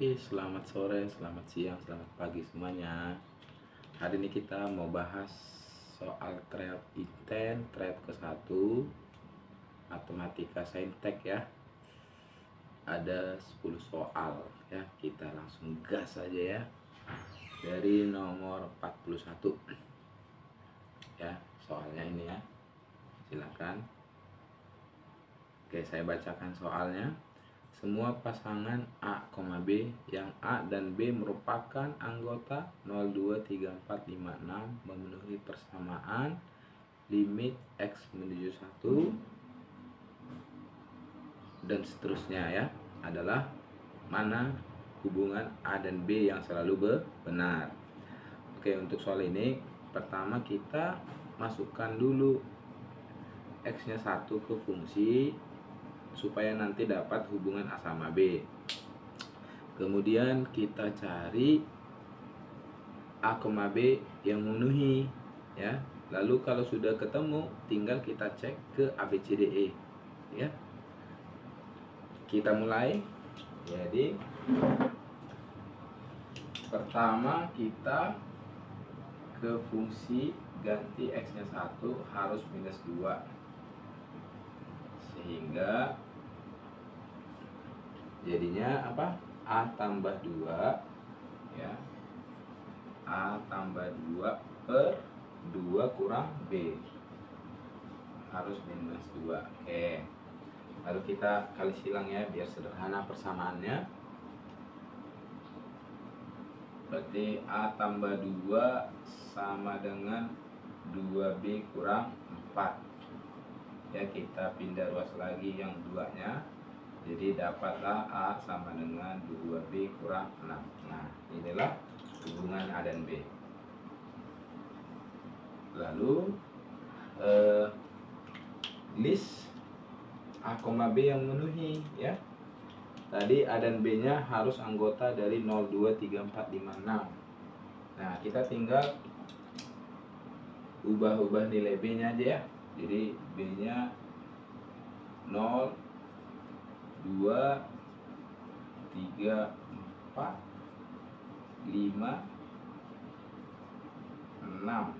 Oke, selamat sore, selamat siang, selamat pagi semuanya. Hari ini kita mau bahas soal tryout intent, tryout ke-1, matematika saintek ya. Ada 10 soal ya, kita langsung gas aja ya. Dari nomor 41. Ya, soalnya ini ya. Silakan. Oke, saya bacakan soalnya. Semua pasangan A, B yang A dan B merupakan anggota 023456 memenuhi persamaan limit X menuju 1 dan seterusnya ya, adalah mana hubungan A dan B yang selalu benar. Oke, untuk soal ini pertama kita masukkan dulu X nya 1 ke fungsi supaya nanti dapat hubungan A sama B. Kemudian kita cari A, B yang memenuhi ya. Lalu kalau sudah ketemu tinggal kita cek ke A, B, C, D, E ya. Kita mulai. Jadi pertama kita ke fungsi ganti X nya 1 harus minus 2, sehingga jadinya apa? A tambah 2 ya, A tambah 2 per 2 kurang B harus minus 2. Oke, lalu kita kali silang ya biar sederhana persamaannya. Berarti A tambah 2 sama dengan 2B kurang 4 ya. Kita pindah ruas lagi yang 2 nya, jadi dapatlah A sama dengan 2B kurang 6. Nah, inilah hubungan A dan B. Lalu list A, B yang memenuhi ya. Tadi A dan B nya harus anggota dari 023456. Nah, kita tinggal ubah-ubah nilai B nya aja ya. Jadi B nya 0, 2, 3, 4, 5, 6.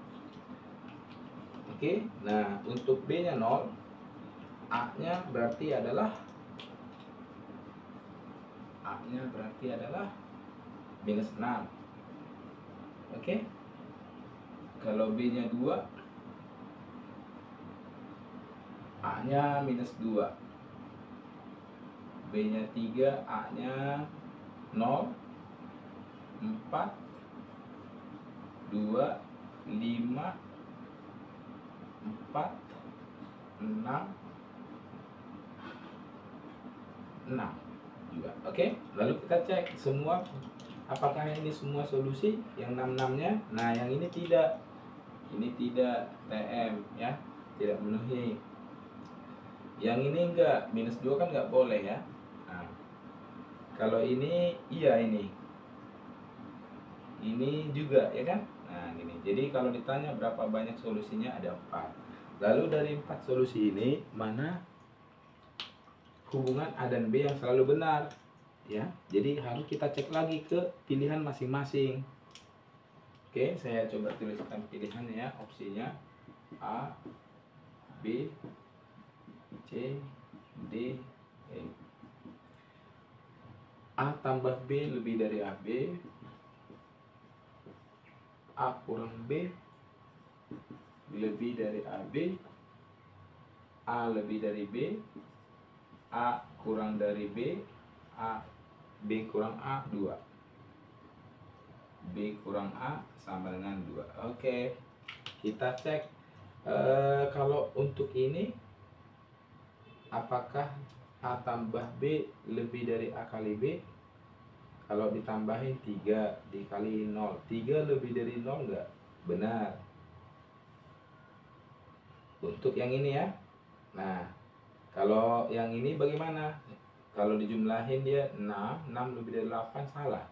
Oke, nah untuk B nya 0, A nya berarti adalah minus 6. Oke, kalau B nya 2, A nya minus 2. B nya 3, A nya 0, 4, 2, 5, 4, 6, 6 juga. Oke, lalu kita cek semua apakah ini semua solusi yang 6 nya. Nah, yang ini tidak. Ini tidak TM ya, tidak memenuhi. Yang ini enggak, minus 2 kan enggak boleh ya. Nah, kalau ini iya, ini juga ya kan. Nah, ini. Jadi kalau ditanya berapa banyak solusinya, ada 4. Lalu dari 4 solusi ini mana hubungan A dan B yang selalu benar ya. Jadi harus kita cek lagi ke pilihan masing-masing. Oke, saya coba tuliskan pilihannya ya, opsinya A, B, C, D, E. A tambah B lebih dari AB, A kurang B lebih dari AB, A lebih dari B, A kurang dari B, B kurang A 2, B kurang A sama dengan 2. Oke, kita cek kalau untuk ini apakah A tambah B lebih dari A kali B. Kalau ditambahin 3 dikali 0, 3 lebih dari 0 enggak? Benar. Untuk yang ini ya. Nah, kalau yang ini bagaimana? Kalau dijumlahin dia 6 lebih dari 8 salah.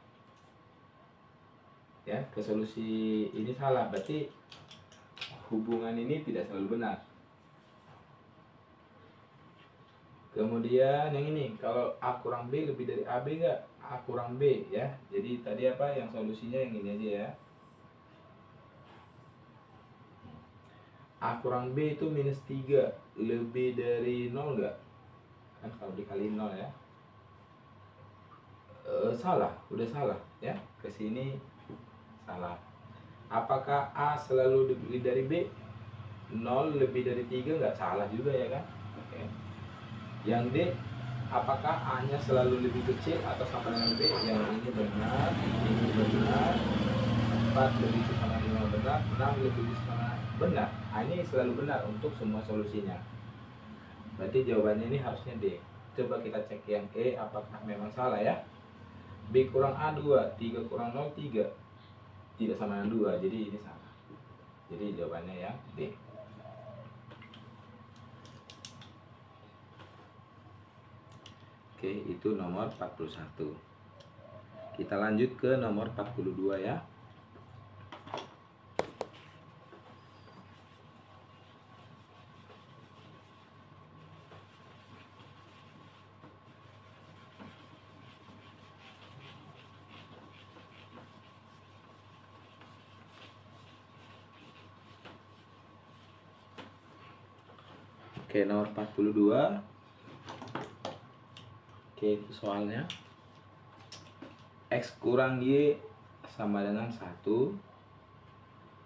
Ya, ke solusi ini salah. Berarti hubungan ini tidak selalu benar. Kemudian yang ini, kalau A kurang B lebih dari AB enggak? A kurang B ya. Jadi tadi apa yang solusinya yang ini aja ya. A kurang B itu minus 3 lebih dari 0 enggak? Kan kalau dikali 0 ya. Salah, udah salah ya. Kesini salah. Apakah A selalu lebih dari B? 0 lebih dari 3 nggak salah juga ya kan? Oke. Yang D, apakah A-nya selalu lebih kecil atau sama dengan B? Yang ini benar, ini benar. 4 lebih sama dengan benar, 6 lebih sama benar. A ini selalu benar untuk semua solusinya. Berarti jawabannya ini harusnya D. Coba kita cek yang E, apakah memang salah ya? B kurang A 2, 3 kurang 0 3. Tidak sama dengan 2, jadi ini salah. Jadi jawabannya yang D. Oke, itu nomor 41. Kita lanjut ke nomor 42 ya. Oke, nomor 42. Oke, itu soalnya X kurang Y sama dengan 1.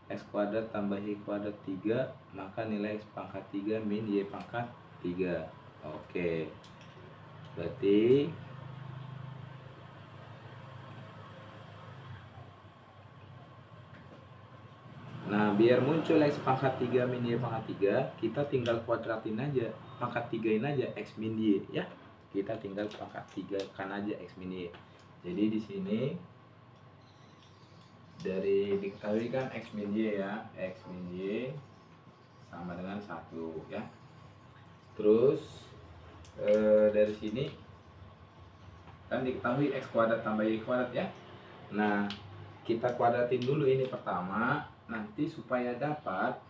X kuadrat tambah Y kuadrat 3, maka nilai X pangkat 3 min Y pangkat 3. Oke, berarti nah biar muncul X pangkat 3 min Y pangkat 3, kita tinggal kuadratin aja, pangkat 3in aja X min Y ya. Kita tinggal pangkat 3 kan aja X min Y. Jadi di sini dari diketahui kan X min Y ya, X min Y sama dengan 1 ya. Terus dari sini kan diketahui X kuadrat tambah Y kuadrat ya. Nah, kita kuadratin dulu ini pertama, nanti supaya dapat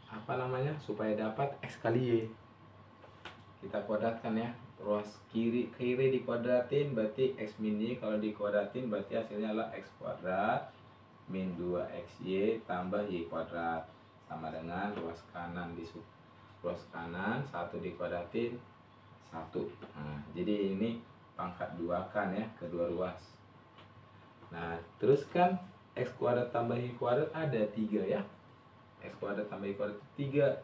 apa namanya? Supaya dapat X kali Y. Kita kuadratkan ya. Ruas kiri dikuadratin berarti X min Y, kalau dikuadratin berarti hasilnya adalah X kuadrat min 2XY tambah Y kuadrat sama dengan ruas kanan ruas kanan 1 dikuadratin 1. Nah, jadi ini pangkat 2 kan ya, kedua ruas. Nah, terus kan X kuadrat tambah Y kuadrat ada 3 ya. X kuadrat tambah Y kuadrat 3,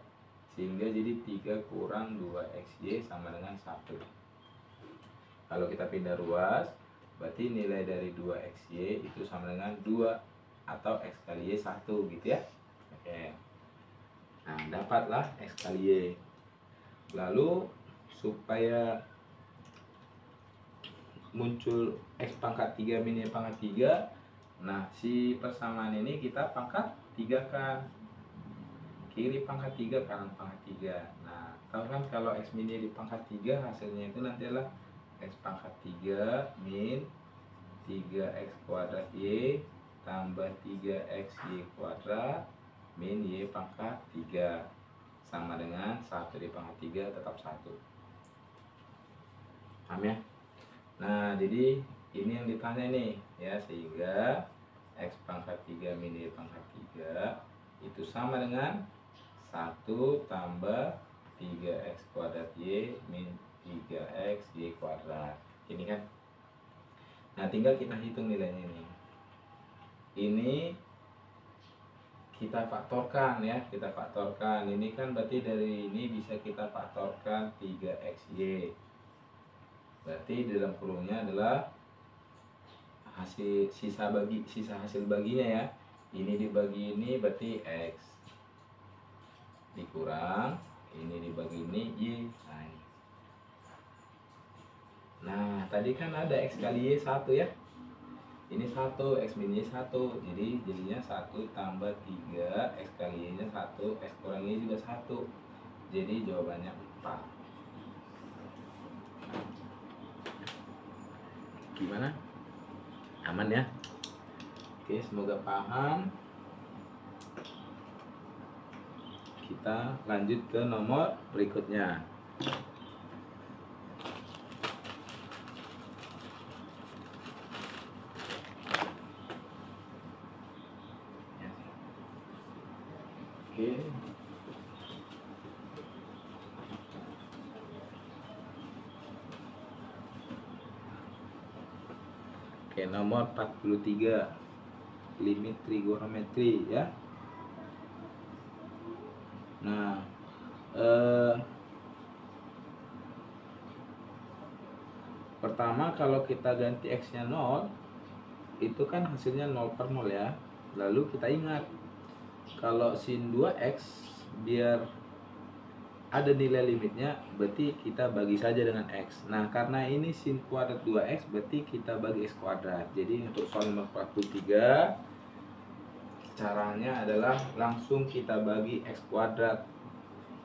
sehingga jadi 3 kurang 2XY sama dengan 1. Kalau kita pindah ruas, berarti nilai dari 2XY itu sama dengan 2 atau X kali Y 1 gitu ya. Oke. Nah, dapatlah X kali Y. Lalu supaya muncul X pangkat 3 min Y pangkat 3, nah si persamaan ini kita pangkat 3 kan. Kiri pangkat 3, kanan pangkat 3. Nah, tahu kan kalau X min Y di pangkat 3, hasilnya itu nanti adalah X pangkat 3 min 3X kuadrat Y tambah 3XY kuadrat min Y pangkat 3 sama dengan 1 di pangkat 3 tetap 1. Paham ya? Nah, jadi ini yang ditanya nih ya, sehingga X pangkat 3 min Y pangkat 3 itu sama dengan 1 tambah 3X kuadrat Y min 3X Y kuadrat. Ini kan. Nah, tinggal kita hitung nilainya ini. Ini kita faktorkan ya, kita faktorkan. Ini kan berarti dari ini bisa kita faktorkan 3XY. Berarti di dalam kurungnya adalah hasil sisa hasil baginya ya. Ini dibagi ini berarti X. Dikurang ini dibagi ini Y. Nah, tadi kan ada X kali Y 1 ya. Ini 1, X min Y 1. Jadi jadinya 1 tambah 3 X kali Y nya 1, X kurang Y juga 1. Jadi jawabannya 4. Gimana? Aman ya? Oke, semoga paham. Kita lanjut ke nomor berikutnya. Oke, nomor 43, limit trigonometri ya. Nah, pertama kalau kita ganti X-nya 0, itu kan hasilnya 0/0 ya. Lalu kita ingat, kalau sin 2X biar ada nilai limitnya, berarti kita bagi saja dengan X. Nah, karena ini sin kuadrat 2X, berarti kita bagi X kuadrat. Jadi untuk soal nomor 43, caranya adalah langsung kita bagi X kuadrat,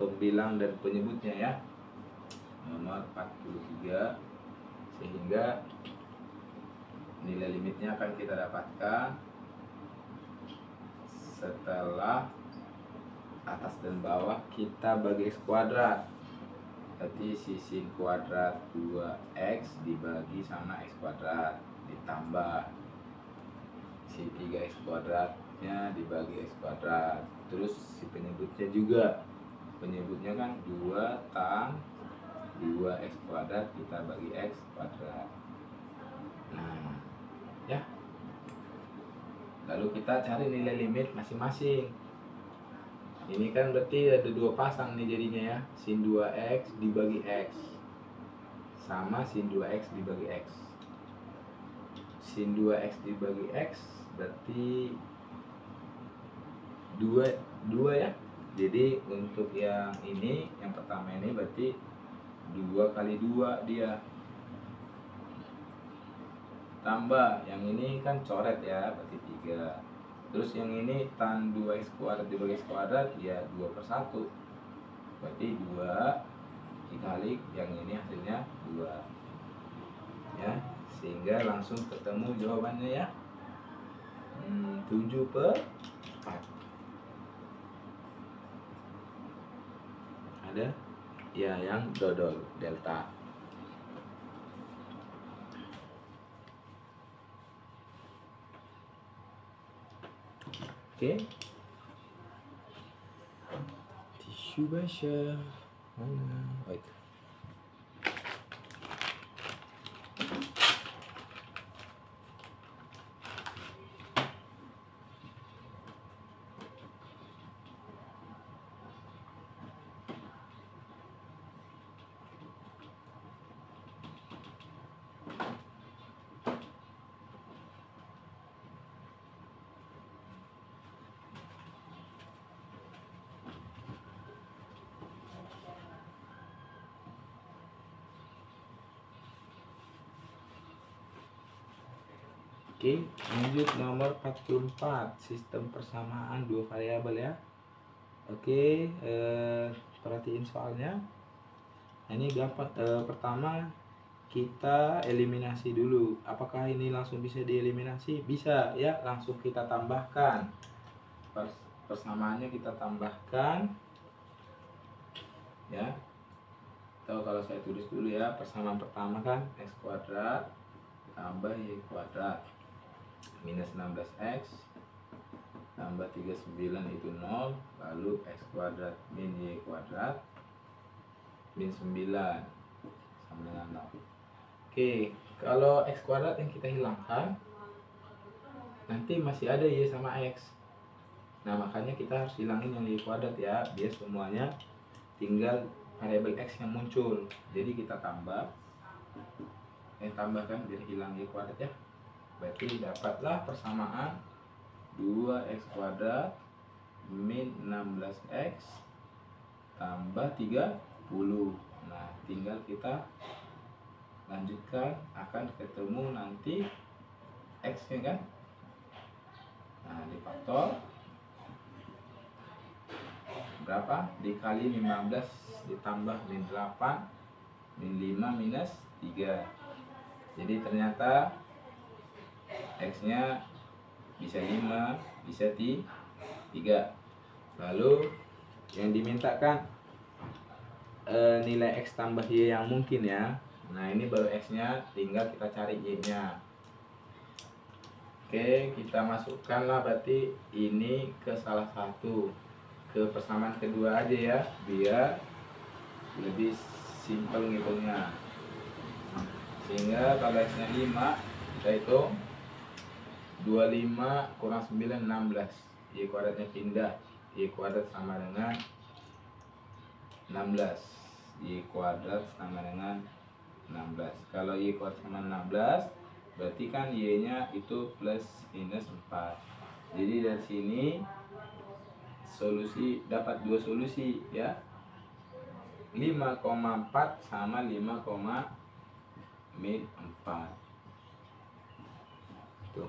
pembilang dan penyebutnya ya. Nomor 43, sehingga nilai limitnya akan kita dapatkan setelah atas dan bawah kita bagi X kuadrat. Berarti sin kuadrat 2X dibagi sama X kuadrat, ditambah si 3X kuadratnya dibagi X kuadrat. Terus si penyebutnya juga, penyebutnya kan 2 tang 2X kuadrat kita bagi X kuadrat. Nah ya, lalu kita cari nilai limit masing-masing. Ini kan berarti ada 2 pasang nih jadinya ya, sin 2X dibagi X sama sin 2X dibagi X. Sin 2X dibagi X berarti 2 ya. Jadi untuk yang ini, yang pertama ini berarti 2 kali 2 dia, tambah yang ini kan coret ya, berarti 3. Terus yang ini tan 2X kuadrat dibagi X kuadrat ya 2/1, berarti 2 dikali yang ini hasilnya 2 ya, sehingga langsung ketemu jawabannya ya, 7/4. Ada ya yang dodol delta. Oke, tisu basah mana? Baik. Oke, lanjut nomor 44, sistem persamaan 2 variabel ya. Oke, perhatiin soalnya. Ini gampang. Pertama kita eliminasi dulu. Apakah ini langsung bisa dieliminasi? Bisa ya, langsung kita tambahkan. Persamaannya kita tambahkan ya. Atau kalau saya tulis dulu ya, persamaan pertama kan X kuadrat tambah Y kuadrat minus 16X tambah 39 itu 0, lalu X kuadrat min Y kuadrat min 9 sama dengan 0. Oke, kalau X kuadrat yang kita hilangkan, nanti masih ada Y sama X. Nah, makanya kita harus hilangin yang Y kuadrat ya, biar semuanya tinggal variabel X yang muncul. Jadi kita tambahkan biar hilang Y kuadrat ya. Berarti dapatlah persamaan 2X kuadrat min 16X tambah 30. Nah, tinggal kita lanjutkan, akan ketemu nanti X nya kan. Nah, difaktor berapa? Dikali 15 ditambah min 8 min 5 minus 3. Jadi ternyata X nya bisa 5, bisa 3. Lalu yang dimintakan nilai X tambah Y yang mungkin ya. Nah, ini baru X nya, tinggal kita cari Y nya. Oke, kita masukkanlah berarti ini ke salah satu, ke persamaan kedua aja ya, biar lebih simpel ngitungnya. Sehingga kalau X nya 5, Kita hitung 25 kurang 9 16. Y kuadratnya pindah, Y kuadrat sama dengan 16. Y kuadrat sama dengan 16. Kalau Y kuadrat sama 16, berarti kan Y nya itu plus minus 4. Jadi dari sini solusi dapat dua solusi ya, 5,4 sama 5,4. Tuh.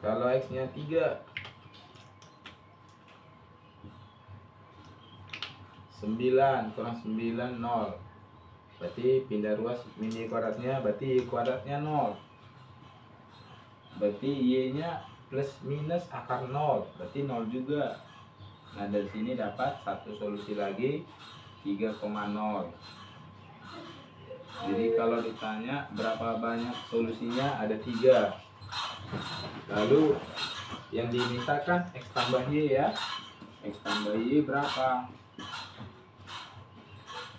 Kalau X nya 3, 9 kurang 9 0, berarti pindah ruas mini kuadratnya, berarti Y kuadratnya 0, berarti Y nya plus minus akar 0, berarti 0 juga. Nah dari sini dapat satu solusi lagi 3,0. Jadi kalau ditanya berapa banyak solusinya, ada 3. Lalu yang dimintakan X tambah Y ya, X tambah Y berapa?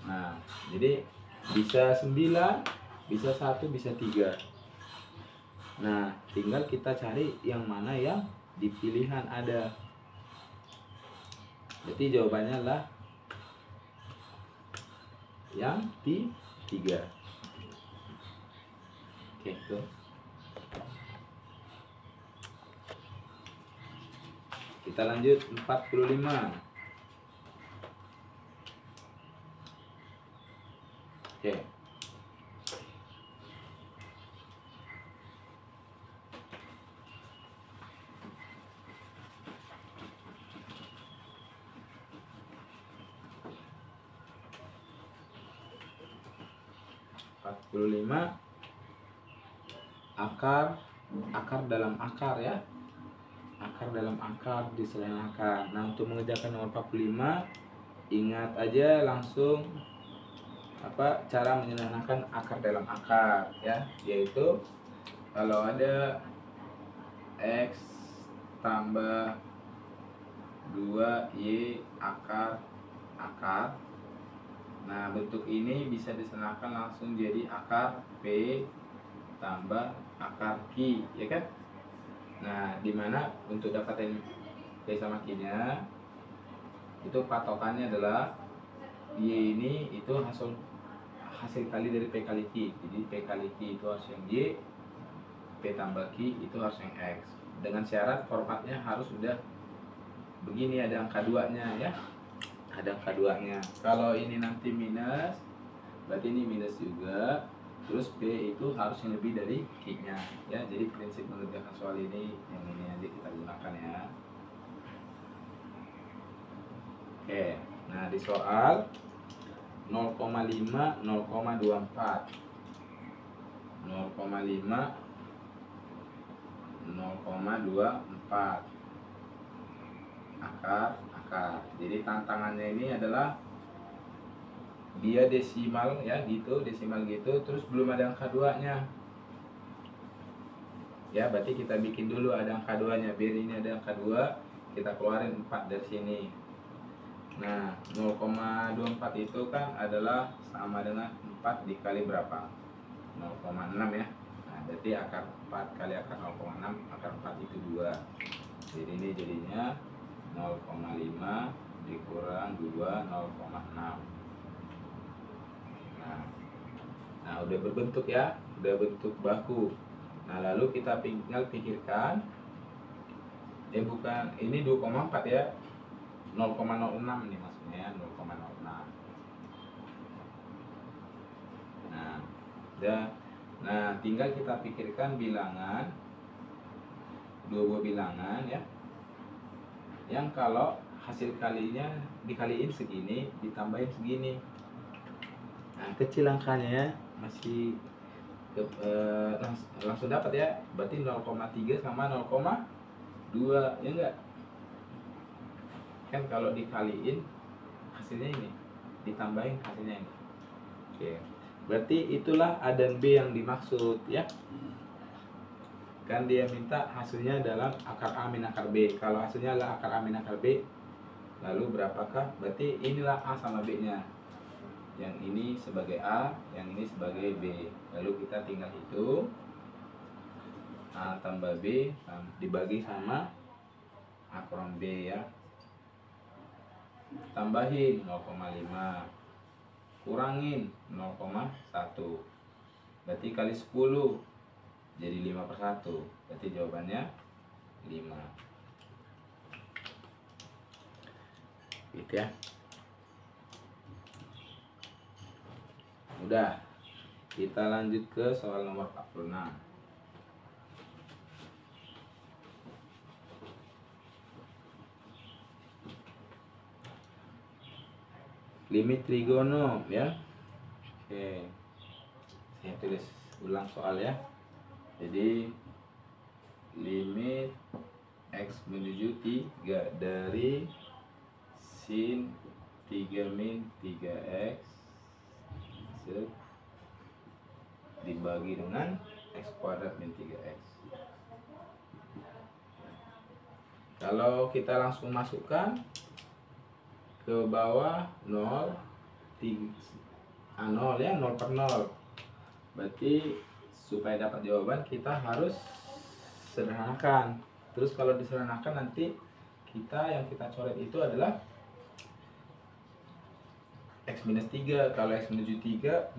Nah jadi bisa 9, bisa 1, bisa 3. Nah tinggal kita cari yang mana yang di pilihan ada. Jadi jawabannya adalah yang di 3. Oke, tuh. Kita lanjut 45. Oke. Akar dalam akar ya, akar dalam akar di selain akar. Nah untuk mengerjakan nomor 45, ingat aja langsung cara menyederhanakan akar dalam akar ya, yaitu kalau ada X tambah 2Y akar. Nah bentuk ini bisa disederhanakan langsung jadi akar P tambah akar Q ya kan. Nah dimana untuk dapatin P sama Q nya itu patokannya adalah Y ini itu hasil kali dari P kali Q. Jadi P kali Q itu harus yang Y, P tambah Q itu harus yang X. Dengan syarat formatnya harus sudah begini, ada angka 2 nya ya, ada angka 2 nya. Kalau ini nanti minus, berarti ini minus juga. Terus P itu harus yang lebih dari Q nya ya. Jadi prinsip mengerjakan soal ini yang ini aja kita gunakan ya. Oke, nah di soal 0,5 0,24 0,5 0,24 akar. Jadi tantangannya ini adalah dia desimal ya gitu, desimal gitu, terus belum ada angka 2 nya ya, berarti kita bikin dulu ada angka 2 nya. Biar ini ada angka 2, kita keluarin 4 dari sini. Nah 0,24 itu kan adalah sama dengan 4 dikali berapa? 0,6 ya. Nah berarti akar 4 kali akar 0,6, akar 4 itu 2. Jadi ini jadinya 0,5 dikurang 2, 0,6. Nah udah berbentuk ya, udah bentuk baku. Nah lalu kita tinggal pikirkan, bukan ini 2,4 ya, 0,06 nih maksudnya, 0,06. Nah tinggal kita pikirkan bilangan, dua buah bilangan ya, yang kalau hasil kalinya dikaliin segini ditambahin segini. Nah kecil angkanya masih langsung dapat ya, berarti 0,3 sama 0,2 ya enggak kan. Kalau dikaliin hasilnya ini, ditambahin hasilnya ini. Oke, berarti itulah A dan B yang dimaksud ya. Kan dia minta hasilnya dalam akar A min akar B. Kalau hasilnya adalah akar A min akar B, lalu berapakah? Berarti inilah A sama B nya. yang ini sebagai A, yang ini sebagai B. Lalu kita tinggal hitung A tambah B dibagi sama A kurang B ya. Tambahin 0,5, kurangin 0,1, berarti kali 10 jadi 5/1, berarti jawabannya 5. Gitu ya. Udah, kita lanjut ke soal nomor 46. Limit trigonom ya. Oke, saya tulis ulang soal ya. Jadi limit x menuju 3 dari sin 3 min 3x dibagi dengan x kuadrat min 3x. Kalau kita langsung masukkan ke bawah 0 ya, 0/0. Berarti supaya dapat jawaban kita harus sederhanakan. Terus kalau disederhanakan nanti yang kita coret itu adalah x minus 3. Kalau x menuju 3,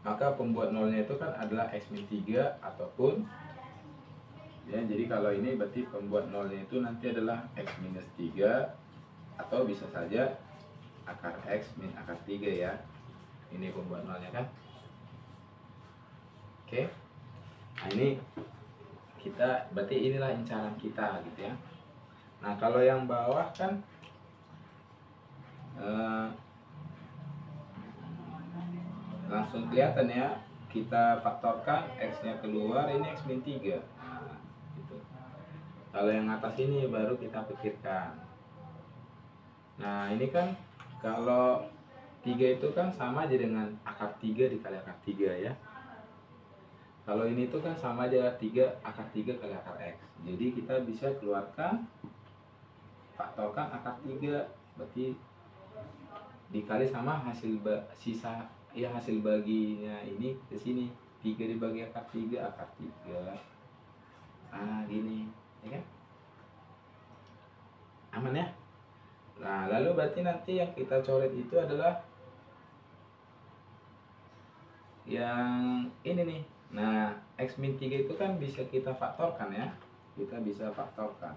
maka pembuat nolnya itu kan adalah x min 3 ataupun ya, jadi kalau ini berarti pembuat nolnya itu nanti adalah x minus 3 atau bisa saja akar x min akar 3 ya. Ini pembuat nolnya kan. Oke. Nah, ini kita berarti inilah incaran kita gitu ya. Nah, kalau yang bawah kan langsung kelihatan ya, kita faktorkan x-nya keluar, ini x min 3. Nah, gitu. Kalau yang atas ini baru kita pikirkan. Nah, ini kan kalau 3 itu kan sama aja dengan akar 3 dikali akar 3 ya. Kalau ini tuh kan sama aja 3 akar 3 kali akar x. Jadi kita bisa keluarkan, faktorkan akar 3, berarti dikali sama hasil sisa ya, hasil baginya ini ke sini. 3 dibagi akar 3, akar 3. Ah, gini, ya kan? Aman ya? Nah, lalu berarti nanti yang kita coret itu adalah yang ini nih. Nah, x min 3 itu kan bisa kita faktorkan ya. Kita bisa faktorkan.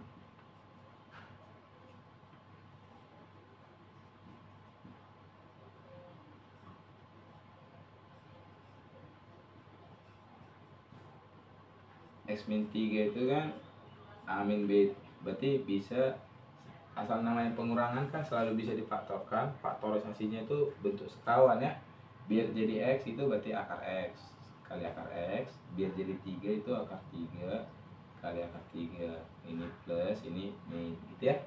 X min 3 itu kan A min B, berarti bisa, asal namanya pengurangan kan selalu bisa difaktorkan. Faktorisasinya itu bentuk sekawan ya. Biar jadi x itu berarti akar x kali akar x, biar jadi 3 itu akar 3 kali akar 3. Ini plus, ini min gitu ya.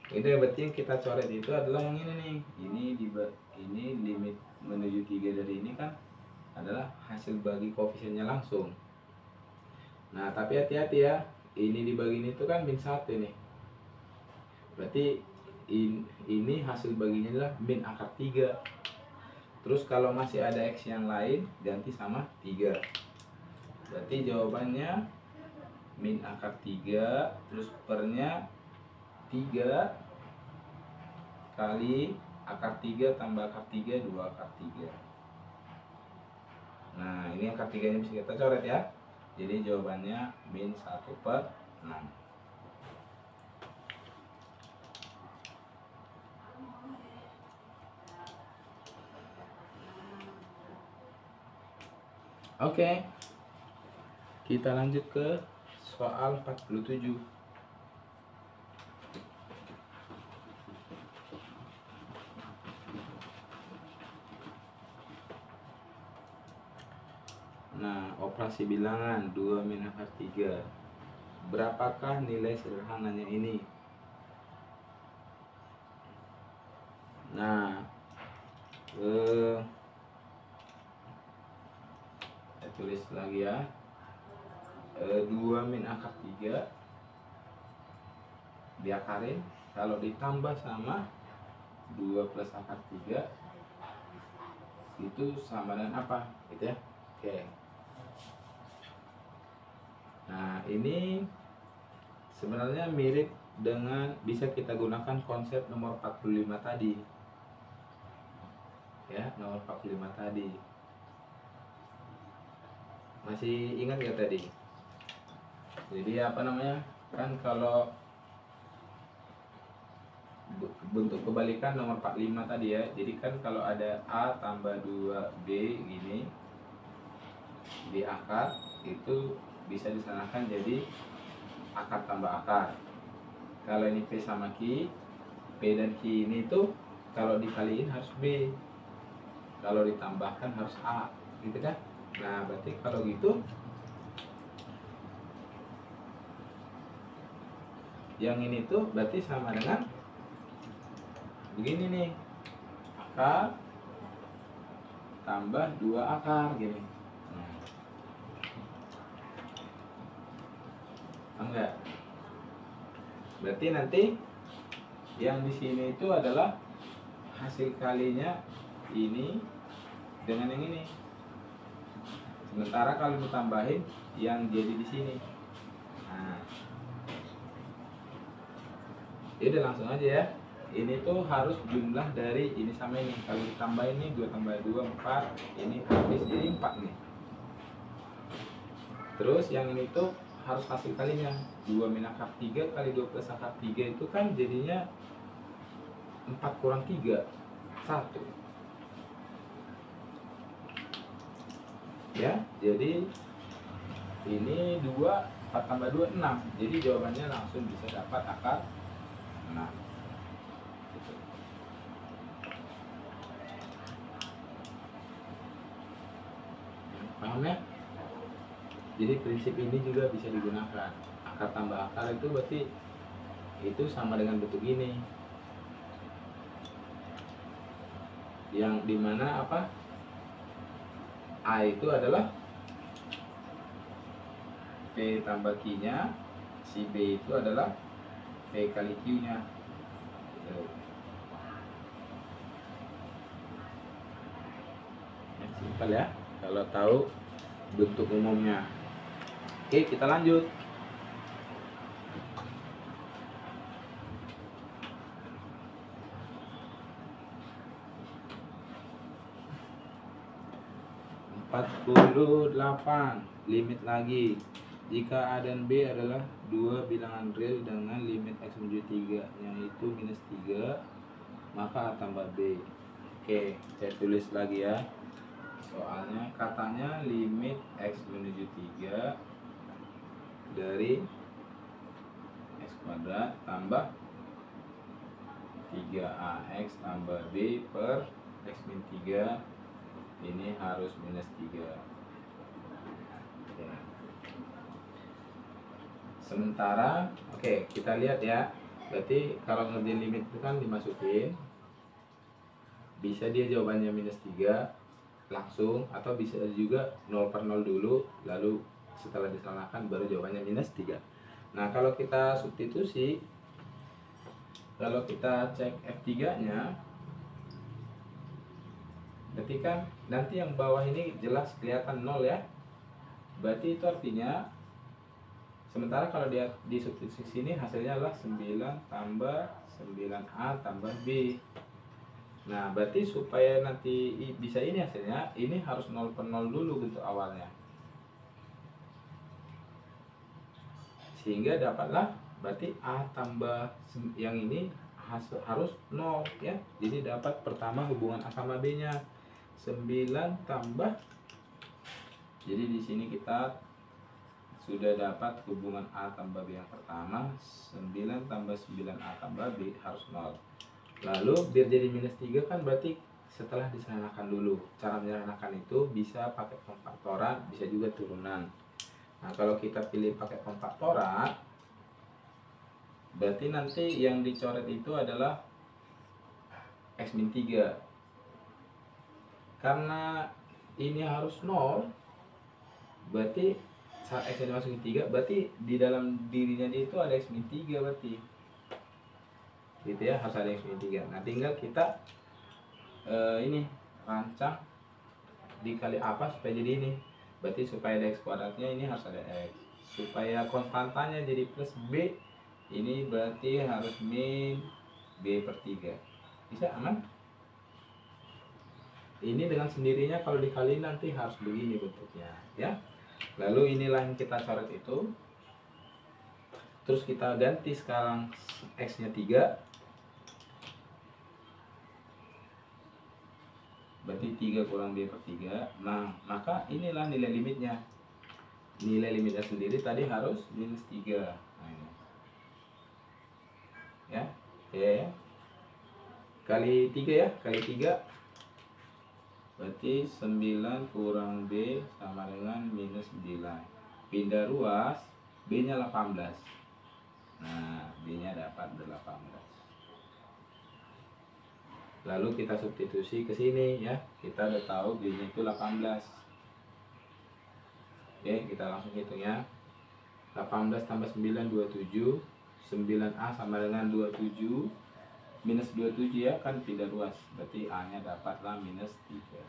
Itu berarti yang kita coret itu adalah yang ini nih. Ini limit menuju 3 dari ini kan adalah hasil bagi koefisiennya langsung. Nah, tapi hati-hati ya. Ini dibagi ini tuh kan min 1 nih. Berarti ini hasil baginya adalah min akar 3. Terus kalau masih ada x yang lain, ganti sama 3. Berarti jawabannya min akar 3, terus pernya 3 kali akar 3 tambah akar 3, 2 akar 3. Nah, ini akar 3 nya bisa kita coret ya. Jadi jawabannya min 1/6. Oke. Kita lanjut ke soal 47. Nah, operasi bilangan 2 min akar 3. Berapakah nilai sederhananya ini? Nah, saya tulis lagi ya. 2 min akar 3 diakarin, kalau ditambah sama 2 plus akar 3 itu sama dengan apa gitu ya. Oke. Nah, ini sebenarnya mirip dengan bisa kita gunakan konsep nomor 45 tadi. Ya, nomor 45 tadi. Masih ingat ya tadi? Jadi apa namanya? Kan kalau bentuk kebalikan nomor 45 tadi ya. Jadi kan kalau ada A tambah 2B gini di akar, itu bisa disamakan jadi akar tambah akar. Kalau ini P sama Q, P dan Q ini tuh kalau dikaliin harus B, kalau ditambahkan harus A, gitu kan? Nah, berarti kalau gitu yang ini tuh berarti sama dengan begini nih, akar tambah 2 akar gini. Enggak. Berarti nanti yang di sini itu adalah hasil kalinya ini dengan yang ini. Sementara kalau ditambahin yang jadi di sini. Nah, jadi langsung aja ya. Ini tuh harus jumlah dari ini sama ini. Kalau ditambah ini 2 tambah 2 4, ini habis jadi 4 nih. Terus yang ini tuh harus hasil kalinya 2 min akar 3 kali 2 plus akar 3 itu kan jadinya 4 kurang 3 1 ya. Jadi ini 2 4 tambah 2 6. Jadi jawabannya langsung bisa dapat akar 6 gitu. Paham ya? Jadi prinsip ini juga bisa digunakan. Akar tambah akar itu berarti itu sama dengan bentuk ini, yang dimana apa, A itu adalah P tambah Q nya, si B itu adalah P kali Q nya gitu. Simpel ya kalau tahu bentuk umumnya. Oke, kita lanjut. Limit lagi. Jika A dan B adalah dua bilangan real dengan limit x menuju 3 yaitu minus 3, maka A tambah B. Oke, saya tulis lagi ya. Soalnya katanya limit x menuju 3 dari x kuadrat tambah 3ax tambah b per x min 3 ini harus minus 3. Oke. Sementara kita lihat ya. Berarti kalau ngerjain limit itu kan dimasukin, bisa dia jawabannya minus 3 langsung, atau bisa juga 0 per 0 dulu, lalu setelah disalahkan baru jawabannya minus 3. Nah, kalau kita substitusi, kalau kita cek F3 nya, berarti kan nanti yang bawah ini jelas kelihatan 0 ya. Berarti itu artinya, sementara kalau dia di substitusi sini hasilnya adalah 9 tambah 9A tambah B. Nah, berarti supaya nanti bisa ini hasilnya, ini harus 0 per 0 dulu bentuk awalnya. Sehingga dapatlah berarti A tambah yang ini harus 0 ya. Jadi dapat pertama hubungan A sama B nya 9 tambah, jadi di sini kita sudah dapat hubungan A tambah B yang pertama, 9 tambah 9A tambah B harus 0. Lalu biar jadi minus 3 kan berarti setelah disederhanakan dulu. Cara menyederhanakan itu bisa pakai pemfaktoran, bisa juga turunan. Nah, kalau kita pilih pakai pemfaktoran, berarti nanti yang dicoret itu adalah x min 3. Karena ini harus 0, berarti saat x dimasukin 3, berarti di dalam dirinya itu ada x min 3 berarti. Gitu ya, harus ada x min 3. Nah, tinggal kita ini rancang dikali apa supaya jadi ini? Berarti supaya ada X kuadratnya ini harus ada X. Supaya konstantanya jadi plus B, ini berarti harus min B per 3. Bisa aman? Ini dengan sendirinya kalau dikali nanti harus begini bentuknya ya. Lalu inilah yang kita coret itu. Terus kita ganti sekarang X nya 3. Berarti 3 kurang B per 3. Nah maka inilah nilai limitnya. Nilai limitnya sendiri tadi harus minus 3. Nah, ini. Ya, ya. Kali 3 ya, kali 3. Berarti 9 kurang B sama dengan minus 9. Pindah ruas, B nya 18. Nah, B nya dapat 18. Lalu kita substitusi ke sini ya. Kita udah tahu B nya itu 18. Oke, kita langsung hitung ya. 18 tambah 9, 27. 9A sama dengan 27. Minus 27 ya, kan pindah ruas. Berarti A nya dapatlah minus 3.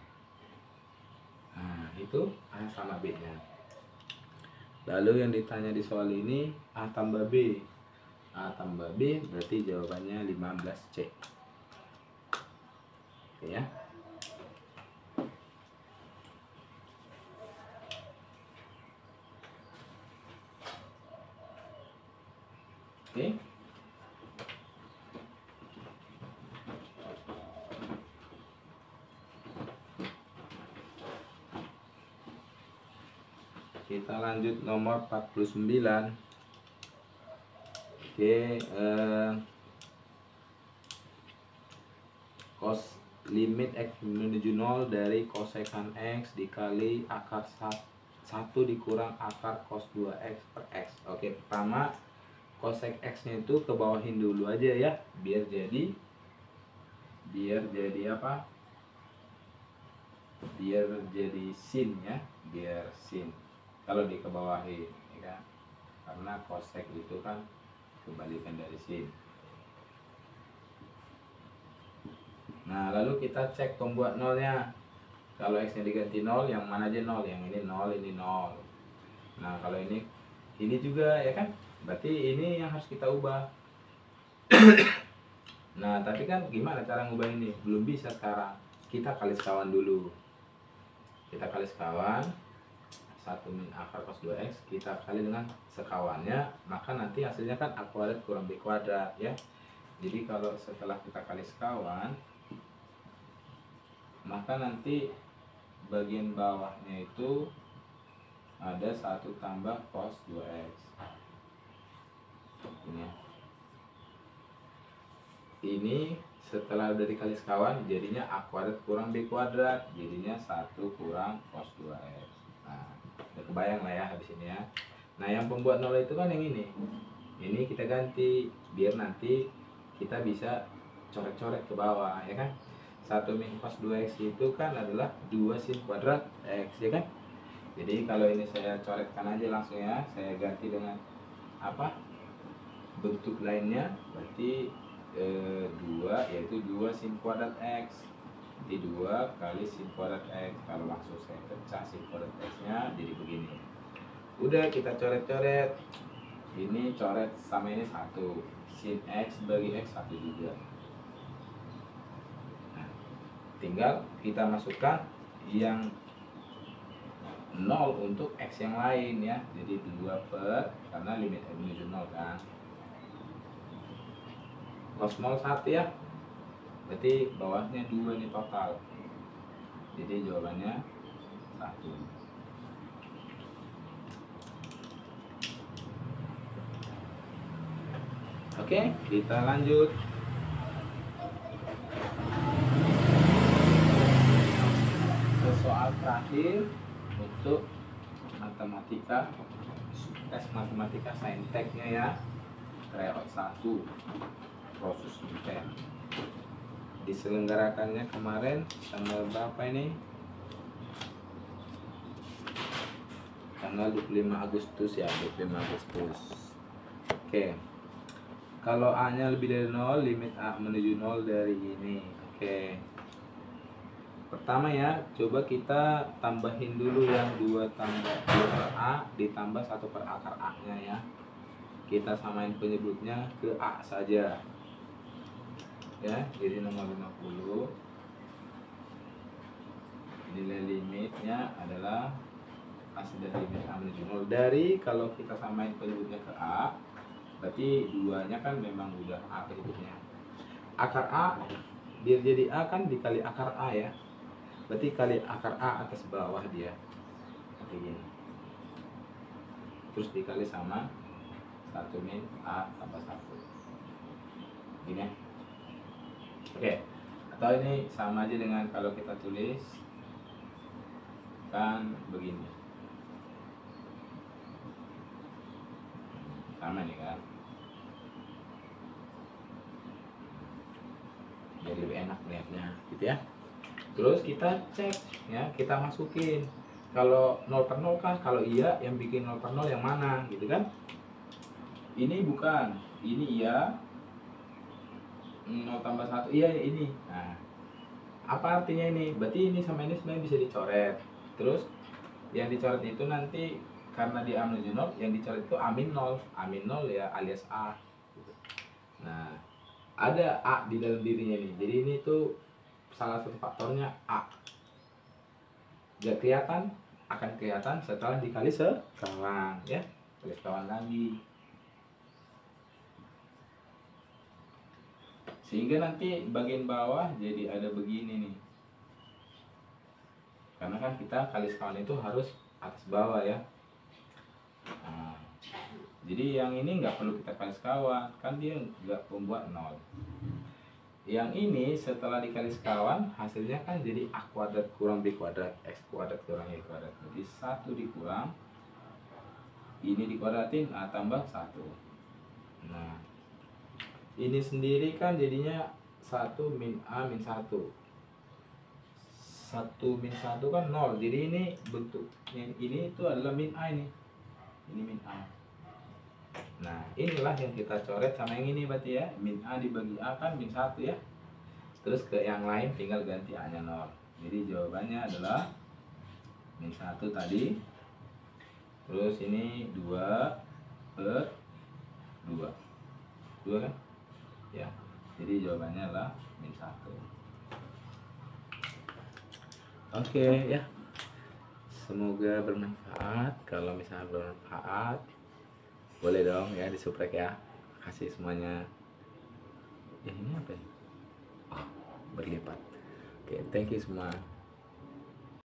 Nah, itu A sama B nya. Lalu yang ditanya di soal ini A tambah B. A tambah B berarti jawabannya 15C. Oke ya. Oke. Kita lanjut nomor 49. Oke, cos limit X menuju 0 dari kosekan X dikali akar 1 dikurang akar cos 2X per X. Oke, pertama cosek X nya itu ke bawahin dulu aja ya, biar jadi apa? Biar jadi sin ya, biar sin. Kalau dikebawahin ya kan, karena cosec itu kan kebalikan dari sin. Nah lalu kita cek pembuat nolnya. Kalau X nya diganti 0, yang mana aja 0? Yang ini 0, ini 0. Nah kalau ini juga ya kan, berarti ini yang harus kita ubah. Nah tapi kan gimana cara ngubah ini? Belum bisa sekarang. Kita kali sekawan dulu. Kita kali sekawan 1 min akar cos 2X, kita kali dengan sekawannya, maka nanti hasilnya kan A kuadrat kurang B kuadrat ya. Jadi kalau setelah kita kali sekawan, maka nanti bagian bawahnya itu ada 1 tambah cos 2X. Ini setelah udah dikali sekawan jadinya A kuadrat kurang B kuadrat, jadinya 1 kurang cos 2X. Nah udah kebayang lah ya habis ini ya. Nah yang pembuat nol itu kan yang ini kita ganti biar nanti kita bisa coret-coret ke bawah ya kan. 1 min cos 2X itu kan adalah 2 sin kuadrat X ya kan. Jadi kalau ini saya coretkan aja langsung ya, saya ganti dengan apa bentuk lainnya, berarti 2 yaitu 2 sin kuadrat X. Jadi 2 kali sin kuadrat X. Kalau langsung saya pecah sin kuadrat X nya jadi begini. Udah kita coret-coret. Ini coret sama ini 1. Sin X bagi X 1 juga. Nah, tinggal kita masukkan yang 0 untuk X yang lain ya. Jadi 2 per, karena limit X menuju 0 kan. Cos 0 1 ya. Berarti bawahnya 2 ini total. Jadi jawabannya 1. Oke, kita lanjut. Ke soal terakhir untuk matematika, tes matematika sainteknya ya. Tryout 1 proses intent. Diselenggarakannya kemarin tanggal berapa ini? Tanggal 25 Agustus ya, 25 Agustus. Oke. Kalau A nya lebih dari 0, limit A menuju 0 dari ini. Oke. Pertama ya, coba kita tambahin dulu yang 2 tambah 2 per A ditambah 1 per akar A-nya ya. Kita samain penyebutnya ke A saja. Ya, jadi nomor 50. Nilai limitnya adalah hasil dari limit A menuju 0. Dari kalau kita samain penyebutnya ke A, berarti 2-nya kan memang udah A penyebutnya. Akar A, biar jadi A kan dikali akar A ya. Berarti kali akar A atas bawah dia seperti ini, terus dikali sama 1 min A tambah 1 gini ya. Oke, atau ini sama aja dengan kalau kita tulis kan begini, sama nih kan, jadi lebih enak lihatnya gitu ya. Terus kita cek ya, kita masukin kalau 0 per 0 kan, kalau iya yang bikin 0 per 0 yang mana gitu kan. Ini bukan, ini iya, 0 tambah 1 iya ini. Nah, apa artinya ini? Berarti ini sama ini sebenarnya bisa dicoret. Terus yang dicoret itu nanti karena di A menuju 0, yang dicoret itu A min 0. A min 0 ya alias A gitu. Nah, ada A di dalam dirinya nih. Jadi ini tuh salah satu faktornya A. Gak kelihatan, akan kelihatan setelah dikali sekawan ya. Kali sekawan lagi. Sehingga nanti bagian bawah jadi ada begini nih. Karena kan kita kali sekawan itu harus atas bawah ya. Nah, jadi yang ini nggak perlu kita kali sekawan, kan dia nggak membuat 0. Yang ini setelah dikali sekawan hasilnya kan jadi A kuadrat kurang B kuadrat, X kuadrat kurang Y kuadrat. Jadi 1 dikurang, ini dikuadratin A tambah 1. Nah, ini sendiri kan jadinya 1 min A min 1. 1 min 1 kan 0. Jadi ini bentuknya ini itu adalah min A ini. Ini min A. Nah, inilah yang kita coret sama yang ini berarti ya. Min A dibagi A kan min 1 ya. Terus ke yang lain tinggal ganti A-nya 0. Jadi jawabannya adalah min 1 tadi. Terus ini 2 per 2. 2 kan? Ya. Jadi jawabannya adalah min 1. Oke ya. Semoga bermanfaat. Kalau misalnya bermanfaat, boleh dong ya disubrek ya. Kasih semuanya. Ya ini apa ya? Oh, berlipat. Oke, thank you semua.